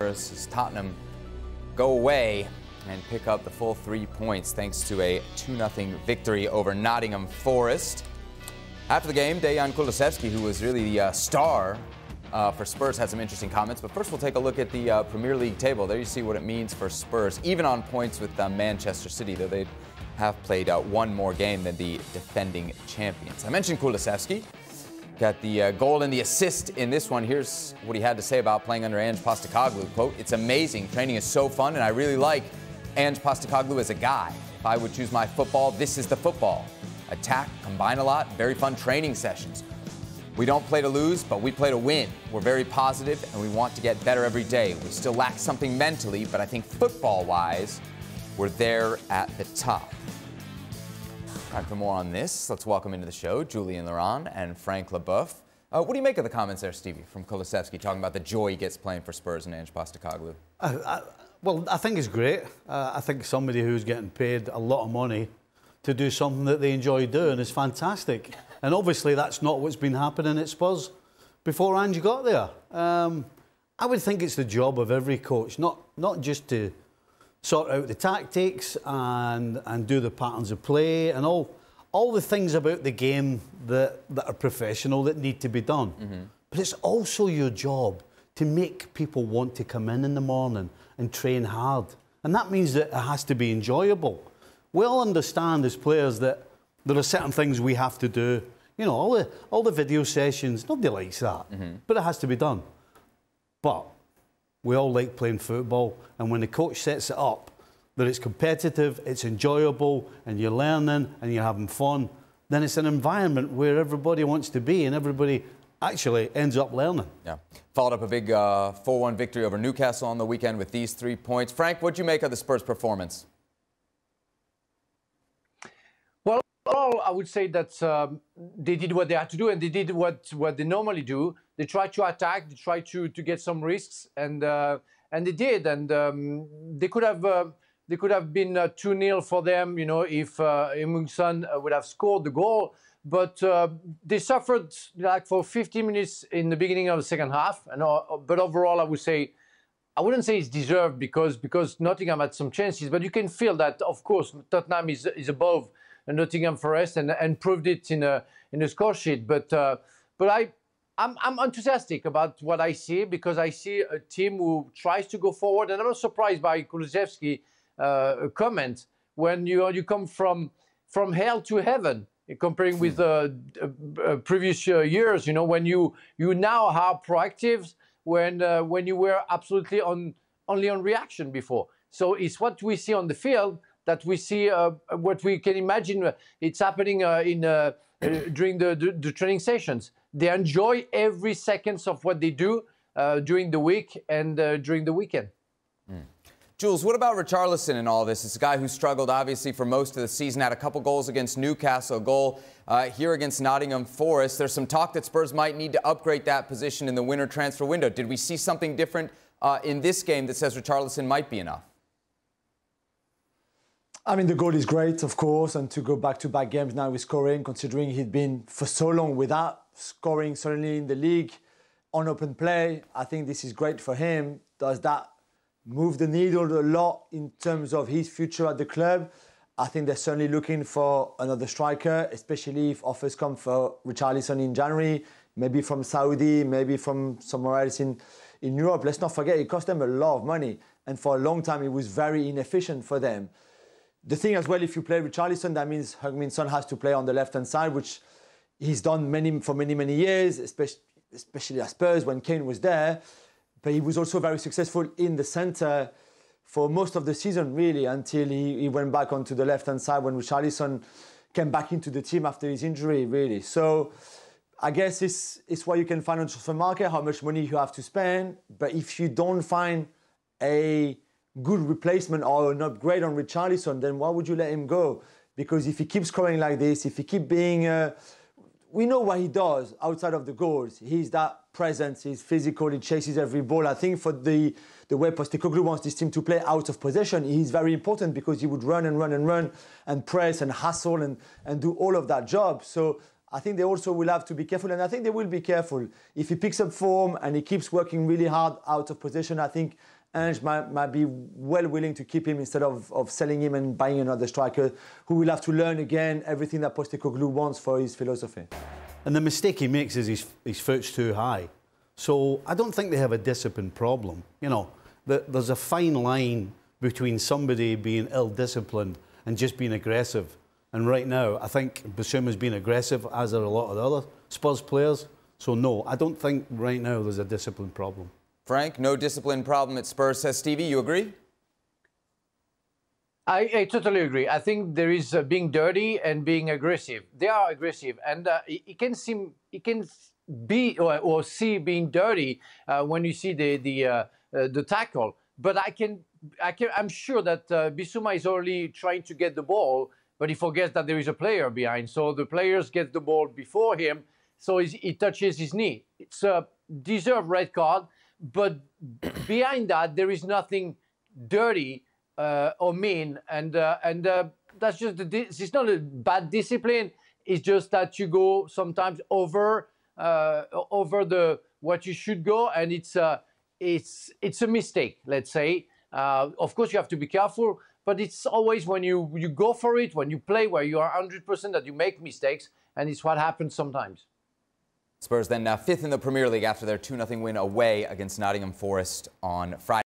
As Tottenham go away and pick up the full 3 points thanks to a 2-0 victory over Nottingham Forrest. After the game, Dejan Kulusevski, who was really the star for Spurs, had some interesting comments. But first, we'll take a look at the Premier League table. There you see what it means for Spurs, even on points with Manchester City, though they have played one more game than the defending champions. I mentioned Kulusevski. Got the goal and the assist in this one. Here's what he had to say about playing under Ange Postecoglou. Quote, "It's amazing. Training is so fun, and I really like Ange Postecoglou as a guy. If I would choose my football, this is the football. Attack, combine a lot, very fun training sessions. We don't play to lose, but we play to win. We're very positive, and we want to get better every day. We still lack something mentally, but I think football-wise, we're there at the top." Time for more on this. Let's welcome into the show Julien Laurens and Frank Leboeuf. What do you make of the comments there, Stevie, from Kulusevski, talking about the joy he gets playing for Spurs and Ange Postecoglou? Well, I think it's great. I think somebody who's getting paid a lot of money to do something that they enjoy doing is fantastic. And obviously that's not what's been happening at Spurs before Ange got there. I would think it's the job of every coach, not just to sort out the tactics and do the patterns of play and all the things about the game that are professional that need to be done. But it's also your job to make people want to come in the morning and train hard. And that means that it has to be enjoyable. We all understand as players that there are certain things we have to do. You know, all the video sessions, nobody likes that. But it has to be done. But we all like playing football, and when the coach sets it up, that it's competitive, it's enjoyable, and you're learning and you're having fun, then it's an environment where everybody wants to be and everybody actually ends up learning. Yeah. Followed up a big 4-1 victory over Newcastle on the weekend with these 3 points. Frank, what'd you make of the Spurs' performance? Well, I would say that they did what they had to do, and they did what they normally do. They tried to attack, they tried to get some risks, and they did. And they could have been 2-0 for them, you know, if Heung-min would have scored the goal. But they suffered like for 50 minutes in the beginning of the second half. But overall, I would say, I wouldn't say it's deserved because Nottingham had some chances. But you can feel that, of course, Tottenham is above Nottingham Forrest and proved it in a score sheet. But I'm enthusiastic about what I see, because I see a team who tries to go forward. And I'm not surprised by Kulusevski's comment when you come from hell to heaven, comparing with previous years. You know, when you now are proactive when you were absolutely only on reaction before. So it's what we see on the field that we see what we can imagine it's happening during the training sessions. They enjoy every second of what they do during the week and during the weekend. Jules, what about Richarlison in all this? It's a guy who struggled, obviously, for most of the season, had a couple goals against Newcastle, a goal here against Nottingham Forest. There's some talk that Spurs might need to upgrade that position in the winter transfer window. Did we see something different in this game that says Richarlison might be enough? I mean, the goal is great, of course, and to go back-to-back games now with scoring, considering he'd been for so long without scoring, certainly in the league, on open play. I think this is great for him. Does that move the needle a lot in terms of his future at the club? I think they're certainly looking for another striker, especially if offers come for Richarlison in January, maybe from Saudi, maybe from somewhere else in Europe. Let's not forget, it cost them a lot of money, and for a long time it was very inefficient for them. The thing as well, if you play Richarlison, that means Heung-min has to play on the left-hand side, which he's done for many years, especially at Spurs when Kane was there. But he was also very successful in the centre for most of the season, really, until he went back onto the left-hand side when Richarlison came back into the team after his injury, really. So I guess it's what you can find on the transfer market, how much money you have to spend. But if you don't find a good replacement or an upgrade on Richarlison, then why would you let him go? Because if he keeps scoring like this, if he keeps being... we know what he does outside of the goals. He's that presence, he's physical, he chases every ball. I think for the way Postecoglou wants this team to play out of possession, he's very important because he would run and press and hustle and do all of that job. So I think they also will have to be careful, and I think they will be careful. If he picks up form and he keeps working really hard out of position, I think Ange might be well willing to keep him instead of selling him and buying another striker who will have to learn again everything that Postecoglou wants for his philosophy. And the mistake he makes is his foot's too high. So I don't think they have a discipline problem. You know, there's a fine line between somebody being ill-disciplined and just being aggressive. And right now, I think Bissouma's been aggressive, as are a lot of the other Spurs players. So no, I don't think right now there's a discipline problem. Frank, no discipline problem at Spurs, says Stevie. You agree? I totally agree. I think there is being dirty and being aggressive. They are aggressive, and it can be or see being dirty when you see the tackle. But I'm sure that Bissouma is only trying to get the ball, but he forgets that there is a player behind. So the players get the ball before him, so he touches his knee. It's a deserved red card, but behind that there is nothing dirty or mean, and that's just it's not a bad discipline. It's just that you go sometimes over what you should go, and it's a mistake. Let's say. Of course, you have to be careful, but it's always when you go for it, when you play where you are 100% that you make mistakes, and it's what happens sometimes. Spurs then now 5th in the Premier League after their 2-0 win away against Nottingham Forest on Friday.